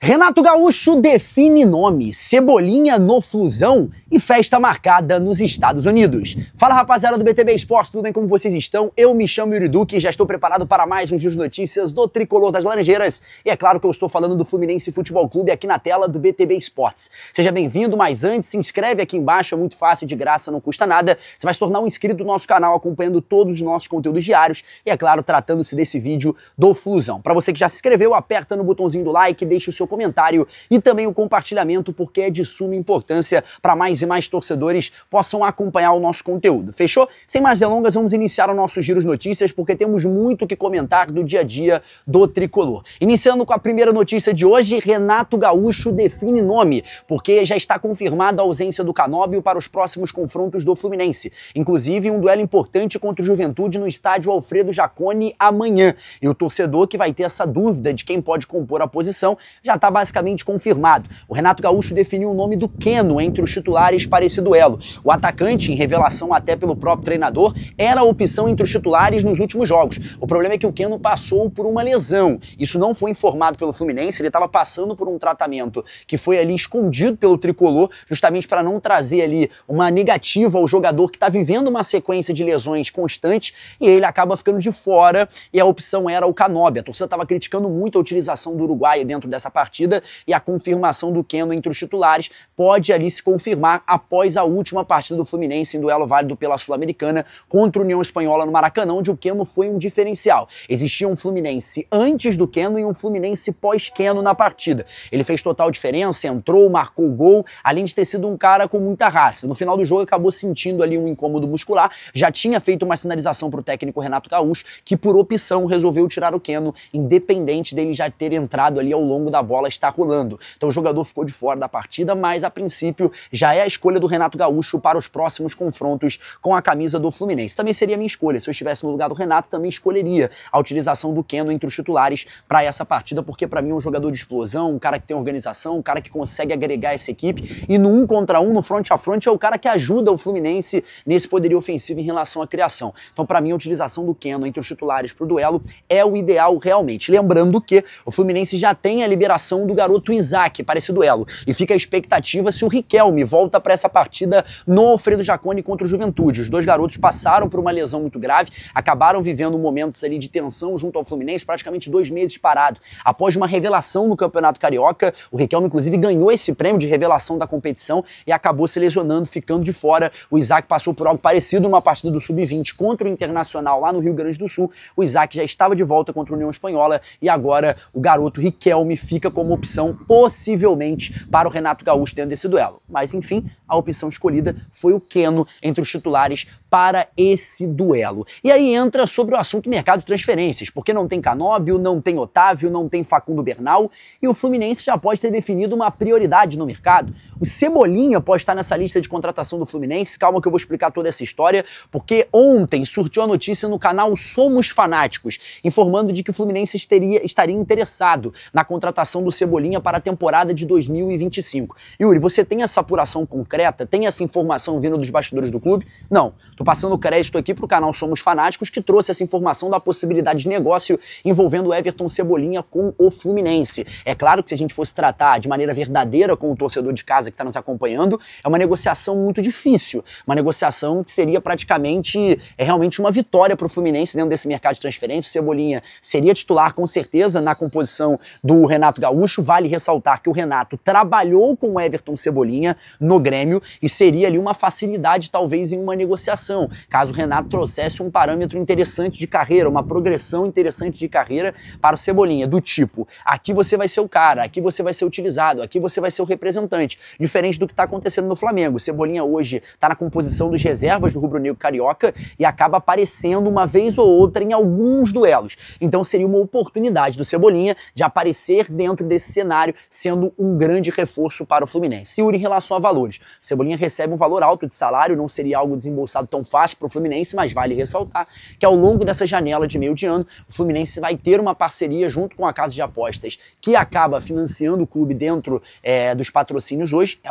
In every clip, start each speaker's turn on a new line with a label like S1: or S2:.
S1: Renato Gaúcho define nome, Cebolinha no Flusão e festa marcada nos Estados Unidos. Fala, rapaziada do BTB Esportes, tudo bem, como vocês estão? Eu me chamo Yuri Duque e já estou preparado para mais um giro de notícias do Tricolor das Laranjeiras. E é claro que eu estou falando do Fluminense Futebol Clube aqui na tela do BTB Esportes. Seja bem-vindo, mas antes se inscreve aqui embaixo, é muito fácil, de graça, não custa nada. Você vai se tornar um inscrito do nosso canal, acompanhando todos os nossos conteúdos diários e, é claro, tratando-se desse vídeo do Flusão. Para você que já se inscreveu, aperta no botãozinho do like, deixa o seu comentário e também o compartilhamento, porque é de suma importância para mais e mais torcedores possam acompanhar o nosso conteúdo. Fechou? Sem mais delongas, vamos iniciar o nosso giro de notícias, porque temos muito o que comentar do dia a dia do Tricolor. Iniciando com a primeira notícia de hoje, Renato Gaúcho define nome, porque já está confirmada a ausência do Canóbio para os próximos confrontos do Fluminense. Inclusive, um duelo importante contra o Juventude no estádio Alfredo Jaconi amanhã. E o torcedor que vai ter essa dúvida de quem pode compor a posição já está basicamente confirmado. O Renato Gaúcho definiu o nome do Keno entre os titulares para esse duelo. O atacante, em revelação até pelo próprio treinador, era a opção entre os titulares nos últimos jogos. O problema é que o Keno passou por uma lesão. Isso não foi informado pelo Fluminense, ele estava passando por um tratamento que foi ali escondido pelo Tricolor, justamente para não trazer ali uma negativa ao jogador que está vivendo uma sequência de lesões constantes, e ele acaba ficando de fora, e a opção era o Canóbio. A torcida estava criticando muito a utilização do uruguaio dentro dessa partida, e a confirmação do Keno entre os titulares pode ali se confirmar após a última partida do Fluminense em duelo válido pela Sul-Americana contra a União Espanhola no Maracanã, onde o Keno foi um diferencial. Existia um Fluminense antes do Keno e um Fluminense pós-Keno na partida. Ele fez total diferença, entrou, marcou o gol, além de ter sido um cara com muita raça. No final do jogo acabou sentindo ali um incômodo muscular, já tinha feito uma sinalização para o técnico Renato Gaúcho, que por opção resolveu tirar o Keno, independente dele já ter entrado ali ao longo da bola estar rolando. Então o jogador ficou de fora da partida, mas a princípio já é a escolha do Renato Gaúcho para os próximos confrontos com a camisa do Fluminense. Também seria a minha escolha. Se eu estivesse no lugar do Renato, também escolheria a utilização do Keno entre os titulares para essa partida, porque para mim é um jogador de explosão, um cara que tem organização, um cara que consegue agregar essa equipe, e no 1 contra 1, no front a front, é o cara que ajuda o Fluminense nesse poderio ofensivo em relação à criação. Então para mim a utilização do Keno entre os titulares para o duelo é o ideal realmente. Lembrando que o Fluminense já tem a liberação do garoto Isaac para esse duelo, e fica a expectativa se o Riquelme volta para essa partida no Alfredo Jaconi contra o Juventude. Os dois garotos passaram por uma lesão muito grave, acabaram vivendo momentos ali de tensão junto ao Fluminense, praticamente 2 meses parado. Após uma revelação no Campeonato Carioca, o Riquelme inclusive ganhou esse prêmio de revelação da competição e acabou se lesionando, ficando de fora. O Isaac passou por algo parecido numa partida do Sub-20 contra o Internacional lá no Rio Grande do Sul. O Isaac já estava de volta contra a União Espanhola e agora o garoto Riquelme fica como opção possivelmente para o Renato Gaúcho dentro desse duelo. Mas enfim, a opção escolhida foi o Keno entre os titulares para esse duelo. E aí entra sobre o assunto mercado de transferências, porque não tem Canóbio, não tem Otávio, não tem Facundo Bernal, e o Fluminense já pode ter definido uma prioridade no mercado. O Cebolinha pode estar nessa lista de contratação do Fluminense. Calma que eu vou explicar toda essa história, porque ontem surgiu a notícia no canal Somos Fanáticos, informando de que o Fluminense estaria interessado na contratação do Cebolinha para a temporada de 2025. Yuri, você tem essa apuração concreta? Tem essa informação vindo dos bastidores do clube? Não. Tô passando crédito aqui pro canal Somos Fanáticos, que trouxe essa informação da possibilidade de negócio envolvendo o Everton Cebolinha com o Fluminense. É claro que se a gente fosse tratar de maneira verdadeira com o torcedor de casa que está nos acompanhando, é uma negociação muito difícil. Uma negociação que seria praticamente, realmente uma vitória pro Fluminense dentro desse mercado de transferência. O Cebolinha seria titular com certeza na composição do Renato Gaúcho. Vale ressaltar que o Renato trabalhou com o Everton Cebolinha no Grêmio e seria ali uma facilidade talvez em uma negociação, caso o Renato trouxesse um parâmetro interessante de carreira, uma progressão interessante de carreira para o Cebolinha, do tipo, aqui você vai ser o cara, aqui você vai ser utilizado, aqui você vai ser o representante, diferente do que está acontecendo no Flamengo. O Cebolinha hoje está na composição dos reservas do rubro-negro carioca e acaba aparecendo uma vez ou outra em alguns duelos. Então seria uma oportunidade do Cebolinha de aparecer dentro desse cenário, sendo um grande reforço para o Fluminense. E em relação a valores, o Cebolinha recebe um valor alto de salário, não seria algo desembolsado tão fácil para o Fluminense, mas vale ressaltar que ao longo dessa janela de meio de ano, o Fluminense vai ter uma parceria junto com a casa de apostas que acaba financiando o clube dentro dos patrocínios hoje. É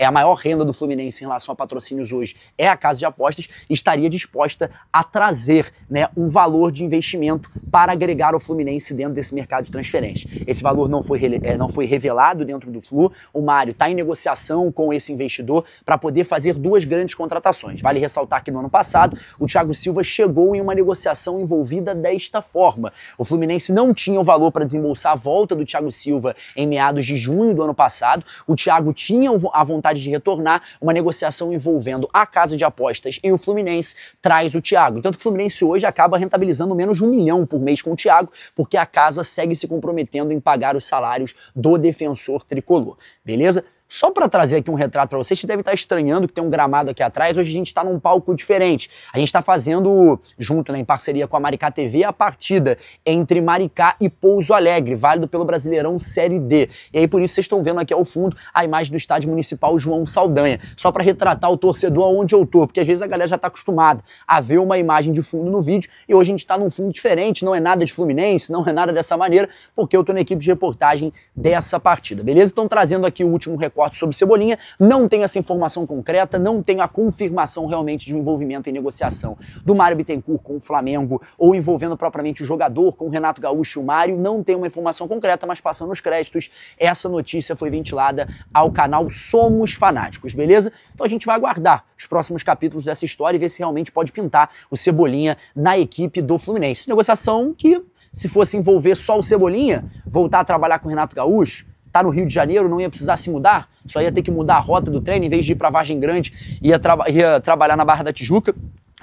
S1: a maior renda do Fluminense em relação a patrocínios hoje, é a casa de apostas, e estaria disposta a trazer um valor de investimento para agregar o Fluminense dentro desse mercado de transferência. Esse valor valor não foi revelado dentro do Flu. O Mário está em negociação com esse investidor para poder fazer duas grandes contratações. Vale ressaltar que no ano passado o Thiago Silva chegou em uma negociação envolvida desta forma. O Fluminense não tinha o valor para desembolsar a volta do Thiago Silva em meados de junho do ano passado. O Thiago tinha a vontade de retornar, uma negociação envolvendo a casa de apostas e o Fluminense traz o Thiago. Tanto que o Fluminense hoje acaba rentabilizando menos de 1 milhão por mês com o Thiago, porque a casa segue se comprometendo em pagar os salários do defensor tricolor, beleza? Só para trazer aqui um retrato para vocês, que deve estar estranhando que tem um gramado aqui atrás, hoje a gente está num palco diferente. A gente está fazendo, junto, né, em parceria com a Maricá TV, a partida entre Maricá e Pouso Alegre, válido pelo Brasileirão Série D. E aí por isso vocês estão vendo aqui ao fundo a imagem do estádio municipal João Saldanha. Só para retratar o torcedor aonde eu tô, porque às vezes a galera já está acostumada a ver uma imagem de fundo no vídeo e hoje a gente está num fundo diferente, não é nada de Fluminense, não é nada dessa maneira, porque eu tô na equipe de reportagem dessa partida, beleza? Então trazendo aqui o último recorte sobre Cebolinha, não tenho essa informação concreta, não tenho a confirmação realmente de um envolvimento em negociação do Mário Bittencourt com o Flamengo ou envolvendo propriamente o jogador com o Renato Gaúcho e o Mário, não tenho uma informação concreta, mas passando os créditos, essa notícia foi ventilada ao canal Somos Fanáticos, beleza? Então a gente vai aguardar os próximos capítulos dessa história e ver se realmente pode pintar o Cebolinha na equipe do Fluminense. Negociação que, se fosse envolver só o Cebolinha, voltar a trabalhar com o Renato Gaúcho, tá no Rio de Janeiro, não ia precisar se mudar, só ia ter que mudar a rota do treino, em vez de ir para Vargem Grande, ia trabalhar na Barra da Tijuca.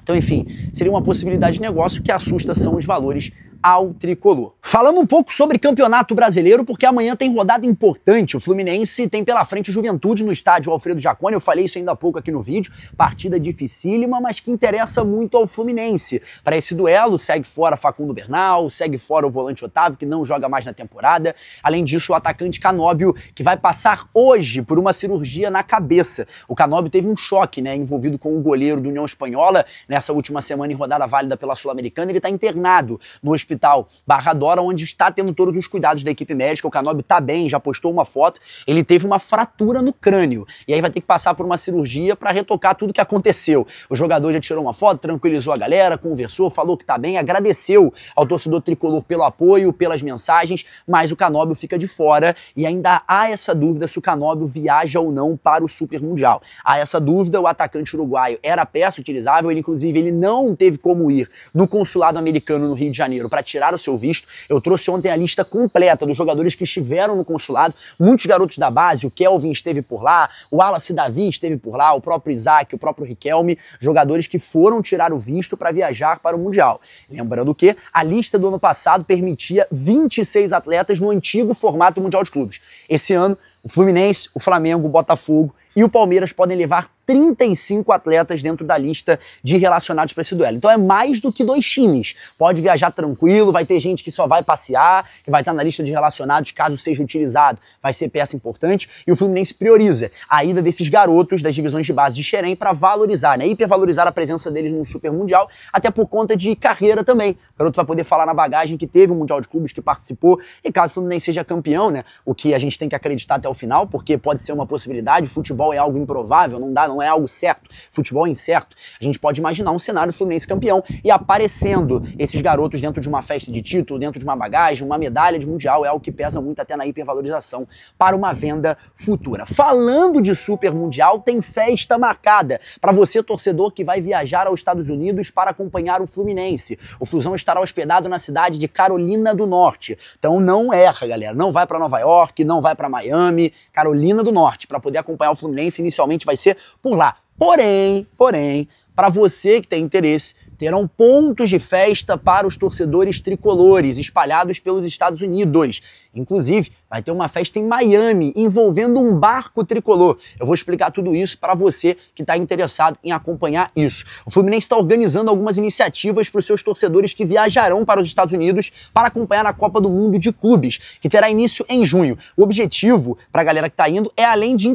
S1: Então, enfim, seria uma possibilidade de negócio que assusta são os valores ao tricolor. Falando um pouco sobre Campeonato Brasileiro, porque amanhã tem rodada importante. O Fluminense tem pela frente o Juventude no estádio Alfredo Jaconi. Eu falei isso ainda há pouco aqui no vídeo. Partida dificílima, mas que interessa muito ao Fluminense. Para esse duelo, segue fora Facundo Bernal, segue fora o volante Otávio, que não joga mais na temporada. Além disso, o atacante Canóbio, que vai passar hoje por uma cirurgia na cabeça. O Canóbio teve um choque, né, envolvido com o goleiro do União Espanhola nessa última semana em rodada válida pela Sul-Americana. Ele está internado no Hospital Barra Dora, onde está tendo todos os cuidados da equipe médica. O Canóbio tá bem, já postou uma foto. Ele teve uma fratura no crânio e aí vai ter que passar por uma cirurgia para retocar tudo que aconteceu. O jogador já tirou uma foto, tranquilizou a galera, conversou, falou que tá bem, agradeceu ao torcedor tricolor pelo apoio, pelas mensagens, mas o Canóbio fica de fora e ainda há essa dúvida se o Canóbio viaja ou não para o Super Mundial. Há essa dúvida, o atacante uruguaio era peça utilizável, ele não teve como ir no consulado americano no Rio de Janeiro para tirar o seu visto. Eu trouxe ontem a lista completa dos jogadores que estiveram no consulado, muitos garotos da base, o Kelvin esteve por lá, o Wallace Davi esteve por lá, o próprio Isaac, o próprio Riquelme, jogadores que foram tirar o visto para viajar para o Mundial. Lembrando que a lista do ano passado permitia 26 atletas no antigo formato Mundial de Clubes. Esse ano, o Fluminense, o Flamengo, o Botafogo e o Palmeiras podem levar 35 atletas dentro da lista de relacionados para esse duelo. Então é mais do que 2 times. Pode viajar tranquilo, vai ter gente que só vai passear, que vai estar na lista de relacionados, caso seja utilizado, vai ser peça importante. E o Fluminense prioriza a ida desses garotos das divisões de base de Xerém para valorizar, né, hipervalorizar a presença deles no Super Mundial, até por conta de carreira também. O garoto vai poder falar na bagagem que teve um Mundial de Clubes, que participou, e caso o Fluminense seja campeão, né, o que a gente tem que acreditar até o final, porque pode ser uma possibilidade, futebol é algo improvável, não é algo certo, futebol é incerto. A gente pode imaginar um cenário Fluminense campeão e aparecendo esses garotos dentro de uma festa de título, dentro de uma bagagem, uma medalha de Mundial, é algo que pesa muito até na hipervalorização para uma venda futura. Falando de Super Mundial, tem festa marcada para você, torcedor, que vai viajar aos Estados Unidos para acompanhar o Fluminense. O Flusão estará hospedado na cidade de Carolina do Norte. Então não erra, galera. Não vai para Nova York, não vai para Miami, Carolina do Norte, para poder acompanhar o Fluminense. Inicialmente vai ser por lá. Porém, para você que tem interesse, terão pontos de festa para os torcedores tricolores espalhados pelos Estados Unidos. Inclusive, vai ter uma festa em Miami envolvendo um barco tricolor. Eu vou explicar tudo isso para você que está interessado em acompanhar isso. O Fluminense está organizando algumas iniciativas para os seus torcedores que viajarão para os Estados Unidos para acompanhar a Copa do Mundo de Clubes, que terá início em junho. O objetivo para a galera que está indo é, além de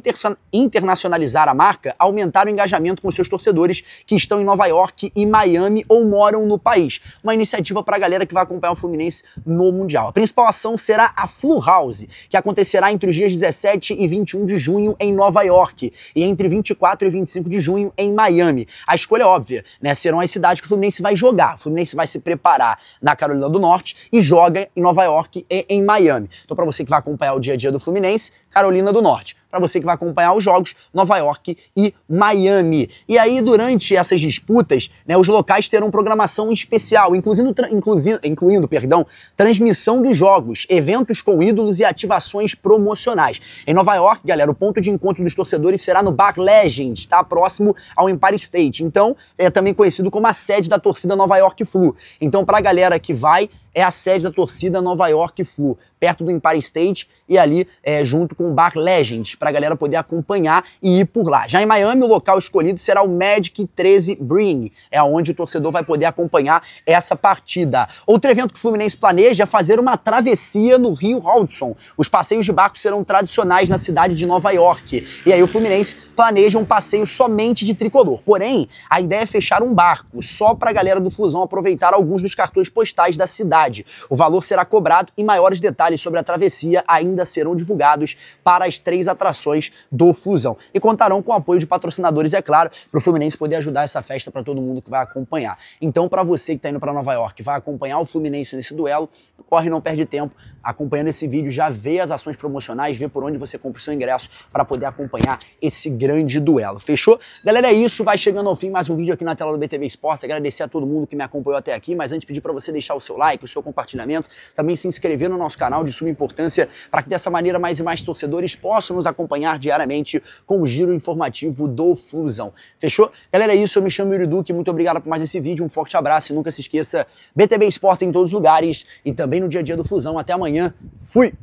S1: internacionalizar a marca, aumentar o engajamento com os seus torcedores que estão em Nova York e Miami Miami ou moram no país. Uma iniciativa para a galera que vai acompanhar o Fluminense no Mundial. A principal ação será a Flu House, que acontecerá entre os dias 17 e 21 de junho em Nova York e entre 24 e 25 de junho em Miami. A escolha é óbvia, né? Serão as cidades que o Fluminense vai jogar. O Fluminense vai se preparar na Carolina do Norte e joga em Nova York e em Miami. Então, para você que vai acompanhar o dia a dia do Fluminense, Carolina do Norte. Para você que vai acompanhar os jogos, Nova York e Miami. E aí, durante essas disputas, né, os locais terão programação especial, incluindo transmissão dos jogos, eventos com ídolos e ativações promocionais. Em Nova York, galera, o ponto de encontro dos torcedores será no Bar Legends, tá? Próximo ao Empire State. Então, é também conhecido como a sede da torcida Nova York Flu. Então, para a galera que vai, é a sede da torcida Nova York Flu, perto do Empire State e ali junto com o Bar Legends, para a galera poder acompanhar e ir por lá. Já em Miami, o local escolhido será o Magic 13 Bring, é onde o torcedor vai poder acompanhar essa partida. Outro evento que o Fluminense planeja é fazer uma travessia no Rio Hudson. Os passeios de barco serão tradicionais na cidade de Nova York. E aí o Fluminense planeja um passeio somente de tricolor. Porém, a ideia é fechar um barco só para a galera do Flusão aproveitar alguns dos cartões postais da cidade. O valor será cobrado e maiores detalhes sobre a travessia ainda serão divulgados para as 3 atrações do Flusão. E contarão com o apoio de patrocinadores, é claro, para o Fluminense poder ajudar essa festa para todo mundo que vai acompanhar. Então, para você que está indo para Nova York, vai acompanhar o Fluminense nesse duelo, corre, não perde tempo, acompanhando esse vídeo, já vê as ações promocionais, vê por onde você compra o seu ingresso para poder acompanhar esse grande duelo. Fechou? Galera, é isso, vai chegando ao fim mais um vídeo aqui na tela do BTV Esportes. Agradecer a todo mundo que me acompanhou até aqui, mas antes pedir para você deixar o seu like, o seu compartilhamento, também se inscrever no nosso canal de suma importância, para que dessa maneira mais e mais torcedores possam nos acompanhar diariamente com o giro informativo do Flusão. Fechou? Galera, é isso, eu me chamo Yuri Duque, muito obrigado por mais esse vídeo, um forte abraço e nunca se esqueça, BTV Esportes em todos os lugares e também no dia a dia do Flusão. Até amanhã, fui!